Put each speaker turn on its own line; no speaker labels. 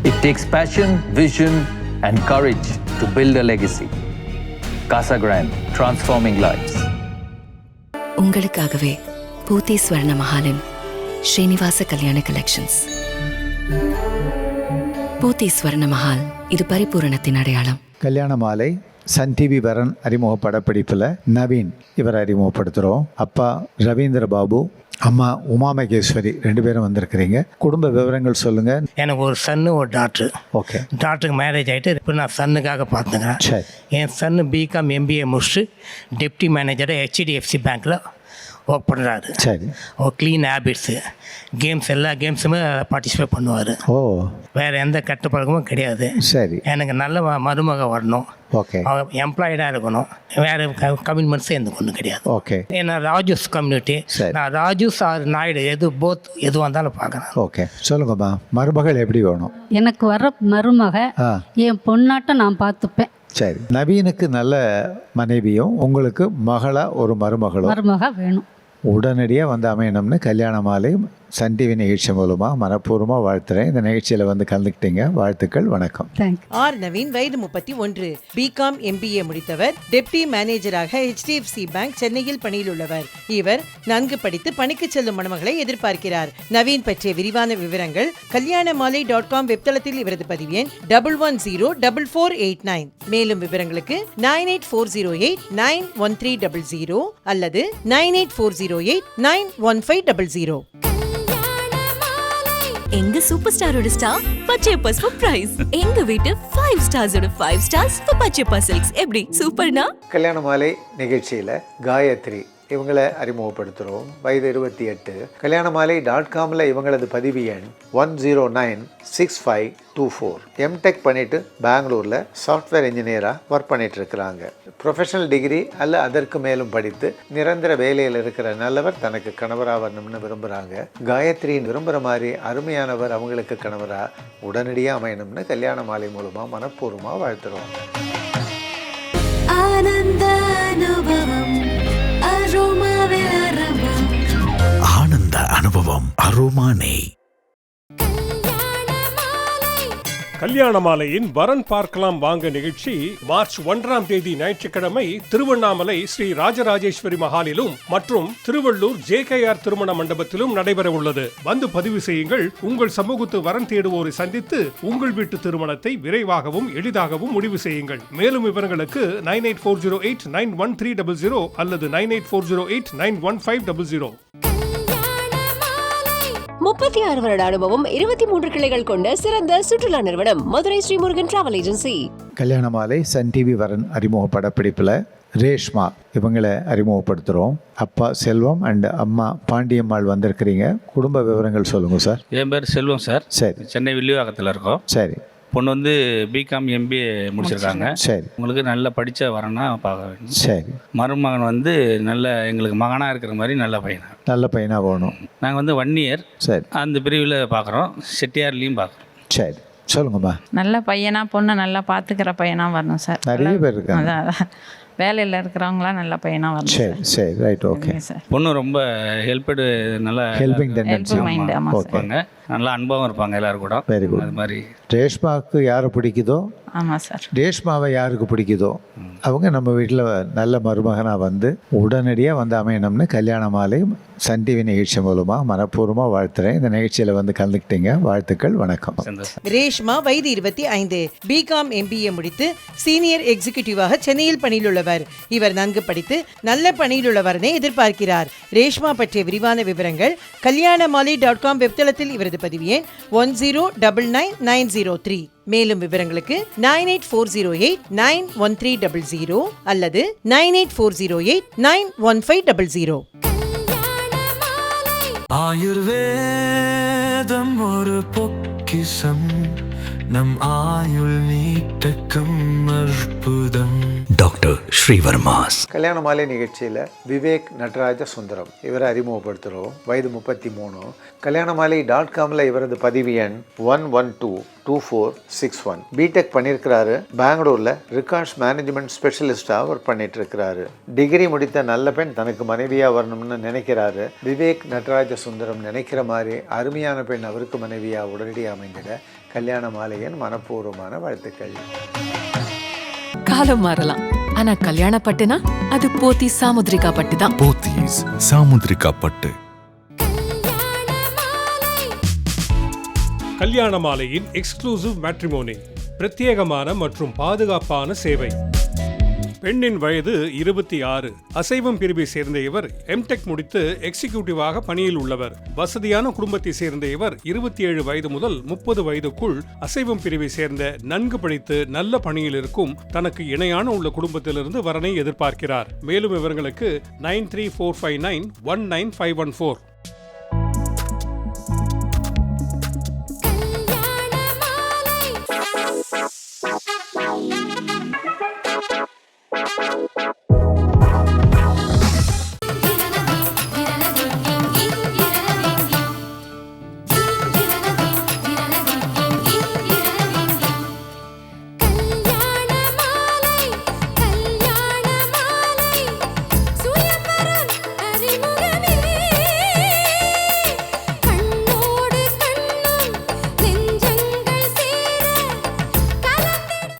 It takes passion, vision, and courage to build a legacy. Casa Grande, transforming lives.
உங்களுக்காகவே பூத்தி ஸ்வர்ண மஹாலின் ஸ்ரீனிவாச கல்யாண collections. பூத்தி ஸ்வர்ண மஹால், இது பரிபூரணத்தின் அடையாளம்.
கல்யாண மாலை சன் டிவி வரன் அறிமுக படப்பிடிப்பில் நவீன் இவரை அறிமுகப்படுத்துகிறோம். அப்பா ரவீந்திர பாபு, அம்மா உமா மகேஸ்வரி, 2 பேரும் வந்திருக்கிறீங்க. குடும்ப விவரங்கள் சொல்லுங்கள்.
எனக்கு ஒரு சன்னு, ஒரு டாக்டர்.
ஓகே.
டாக்டருக்கு மேரேஜ் ஆகிட்டு இப்போ நான் சன்னுக்காக பார்த்துக்கிறேன்.
சரி.
என் சன்னு பிகாம் MBA முடிச்சுட்டு டெப்டி மேனேஜராக HDFC பேங்க்கில் ஒர்க் பண்ணுறாரு.
சரி.
ஒரு க்ளீன் ஹேபிட்ஸு, கேம்ஸ், எல்லா கேம்ஸுமே பார்ட்டிசிபேட் பண்ணுவார்.
ஓ,
வேறு எந்த கெட்ட பழக்கமும் கிடையாது.
சரி.
எனக்கு நல்ல மருமக வரணும்,
ஓகே.
எம்ப்ளாய்டாக இருக்கணும், வேறு கமிட்மெண்ட்ஸும் எனக்கு ஒன்றும் கிடையாது.
ஓகே.
ஏன்னா ராஜூஸ் கம்யூனிட்டி, நான் ராஜூஸ் ஆர் நாயுடு எது வந்தாலும் பார்க்குறேன்.
ஓகே, சொல்லுங்கம்மா. மருமகள் எப்படி வேணும்?
எனக்கு வர மருமக என் பொண்ணாட்டம் நான் பார்த்துப்பேன்.
சரி. நவீனுக்கு நல்ல மனைவியும் உங்களுக்கு மகளா ஒரு மருமக வேணும். உடனடியாக வந்து அமையணும்னு கல்யாண மாலை சன் டிவி நிகழ்ச்சி மூலமாக மனப்பூர்வமாக வாழ்த்துறேன். இந்த நிகழ்ச்சியில் வந்து கலந்துக்கிட்டீங்க. வாழ்த்துக்கள், வணக்கம்.
ஆர் நவீன், வயது 31, பிகாம் MBA முடித்தவர், டெப்டி மேனேஜராக HDFC பேங்க் சென்னையில் பணியில் உள்ளவர். இவர் நன்கு படித்து பணிக்கு செல்லும் மணமகளை எதிர்பார்க்கிறார். நவீன் பற்றிய விரிவான விவரங்கள் kalyanamaalai.com வெப்தளத்தில் இவரது பதிவு எண் 11044889. மேலும் விவரங்களுக்கு 9840891300 அல்லது 9840891500.
எங்க சூப்பர் ஸ்டாரோட ஸ்டார் பச்சையப்பாஸ் ஃபார் பிரைஸ். எங்க வீட்டு 5 ஸ்டார்ஸோட 5 ஸ்டார்ஸ் ஃபார் பச்சையப்பா சில்க்ஸ். எப்படி சூப்பர்னா?
கல்யாண மாலை நிகழ்ச்சியில் காயத்ரி இவங்களை அறிமுகப்படுத்துகிறோம். வயது 28. kalyanamaalai.comல இவங்களது பதிவு எண் 1096524. எம்டெக் பண்ணிட்டு பெங்களூரில் சாஃப்ட்வேர் இன்ஜினியராக ஒர்க் பண்ணிட்டு இருக்கிறாங்க. ப்ரொஃபஷனல் டிகிரி அல்ல அதற்கு மேலும் படித்து நிரந்தர வேலையில் இருக்கிற நல்லவர் தனக்கு கணவராக வரணும்னு விரும்புகிறாங்க. காயத்ரியின் விரும்புகிற மாதிரி அருமையானவர் அவங்களுக்கு கணவராக உடனடியாக அமையணும்னு கல்யாண மாலை மூலமாக மனப்பூர்வமாக வாழ்த்துறோம்.
ஆனந்த அனுபவம் அரோமானே.
கல்யாண மாலையின் வரன் பார்க்கலாம் வாங்க நிகழ்ச்சி மார்ச் 1ஆம் தேதி ஞாயிற்றுக்கிழமை திருவண்ணாமலை ஸ்ரீ ராஜராஜேஸ்வரி மஹாலிலும் மற்றும் திருவள்ளூர் JKR திருமண மண்டபத்திலும் நடைபெற உள்ளது. வந்து பதிவு செய்யுங்கள். உங்கள் சமூகத்து வரன் தேடுவோரை சந்தித்து உங்கள் வீட்டு திருமணத்தை விரைவாகவும் எளிதாகவும் முடிவு செய்யுங்கள். மேலும் விவரங்களுக்கு 9840891300 அல்லது 9840891500.
36 வருட அனுபவம், 23 கிளைகள் கொண்ட சிறந்த சுற்றுலா நிறுவனம் மதுரை ஸ்ரீமுருகன் டிராவல் ஏஜென்சி.
கல்யாண மாலை சன் டிவி வரன் அறிமுக படப்பிடிப்பில் ரேஷ்மா இவங்களை அறிமுகப்படுத்துகிறோம். அப்பா செல்வம் அண்ட் அம்மா பாண்டியம்மாள் வந்திருக்கிறீங்க. குடும்ப விவரங்கள் சொல்லுங்கள் சார்.
என் பேர் செல்வம் சார். சரி. சென்னை வில்லிவாக்கத்தில் இருக்கோம். சரி. பொண்ணு வந்து பிகாம் MBA முடிச்சிருக்காங்க. சரி. உங்களுக்கு நல்ல படித்த வரனா பார்க்க வேண்டும். சரி. மருமகன் வந்து நல்ல எங்களுக்கு மகனாக இருக்கிற மாதிரி நல்ல பையனாக வேணும். நாங்கள் வந்து 1 இயர் சரி அந்த பிரிவில் பார்க்குறோம். செட்டியார்லேயும் பார்க்குறோம். சரி, சொல்லுங்கம்மா.
நல்ல பையனா, பொண்ணை நல்லா பார்த்துக்கிற பையனா வரணும் சார்.
நிறைய பேர் இருக்காங்க.
வேலையில் இருக்கிறவங்களாம் நல்ல பையனாக வரணும்.
சரி சரி, ரைட், ஓகே
சார்.
பொண்ணு ரொம்ப நல்லா
ஹெல்பிங் டெண்டன்சி
இருப்பாங்க, நல்லா அனுபவம் இருப்பாங்க எல்லாரும் கூட. Very good. அது மாதிரி
ரேஷ்மாவுக்கு யாரை பிடிக்குதோ,
ஆமாம் சார்,
ரேஷ்மாவை யாருக்கு பிடிக்குதோ அவங்க நம்ம வீட்டில் நல்ல மருமகனாக வந்து உடனடியாக வந்து அமையணும்னு கல்யாண மாலை சன் டிவி நிகழ்ச்சி மூலமாக மனப்பூர்வமாக வாழ்த்துறேன். இந்த நிகழ்ச்சியில் வந்து கலந்துக்கிட்டீங்க. வாழ்த்துக்கள், வணக்கம்.
ரேஷ்மா வயது 25, பிகாம் MBA முடித்து சீனியர் எக்ஸிகியூட்டிவாக சென்னையில் பணியில் உள்ளவர். இவர் நன்கு படித்து நல்ல பணியில் உள்ளவரனை எதிர்பார்க்கிறார். ரேஷ்மா பற்றிய விரிவான விவரங்கள் kalyanamaalai.com வெப்தளத்தில் இவரது பதிவு எண் 1099903. மேலும் விவரங்களுக்கு 9840891300 அல்லது 9840891500.
ஆயுர்வேதம் ஒரு பொக்கிஷம், நம் ஆயுள் நீட்டக்கும் அற்புதம். டாக்டர் ஸ்ரீவர்மாஸ்.
கல்யாண மாலை நிகழ்ச்சியில் விவேக் நடராஜ சுந்தரம் இவரை அறிமுகப்படுத்துகிறோம். வயது 33. kalyanamaalai.comல இவரது பதிவு எண் 1122461. பிடெக் பண்ணியிருக்கிறாரு. பெங்களூரில் ரிகார்ட்ஸ் மேனேஜ்மெண்ட் ஸ்பெஷலிஸ்டாக ஒர்க் பண்ணிட்டு இருக்கிறாரு. டிகிரி முடித்த நல்ல பெண் தனக்கு மனைவியாக வரணும்னு நினைக்கிறாரு. விவேக் நடராஜ சுந்தரம் நினைக்கிற மாதிரி அருமையான பெண் அவருக்கு மனைவியாக உடனடியாக அமைந்திட கல்யாண மாலையின் மனப்பூர்வமான வாழ்த்துக்கள்.
காலம் மாறலாம், ஆனா கல்யாண பட்டுனா அது போத்தி சாமுத்ரிகா பட்டு தான்.
போத்தீஸ் சாமுத்ரிகா பட்டு.
கல்யாண மாலையின் எக்ஸ்க்ளூசிவ் மேட்ரிமோனி, பிரத்யேகமான மற்றும் பாதுகாப்பான சேவை. பெண்ணின் வயது 26, அசைவம் பிரிவை சேர்ந்த இவர் எம்டெக் முடித்து எக்ஸிகியூட்டிவாக பணியில் உள்ளவர். வசதியான குடும்பத்தை சேர்ந்த இவர் 27 வயது முதல் 30 வயதுக்குள் அசைவம் பிரிவை சேர்ந்த நன்கு படித்து நல்ல பணியில் இருக்கும் தனக்கு இணையான உள்ள குடும்பத்திலிருந்து வரனை எதிர்பார்க்கிறார். மேலும் விவரங்களுக்கு 9345919514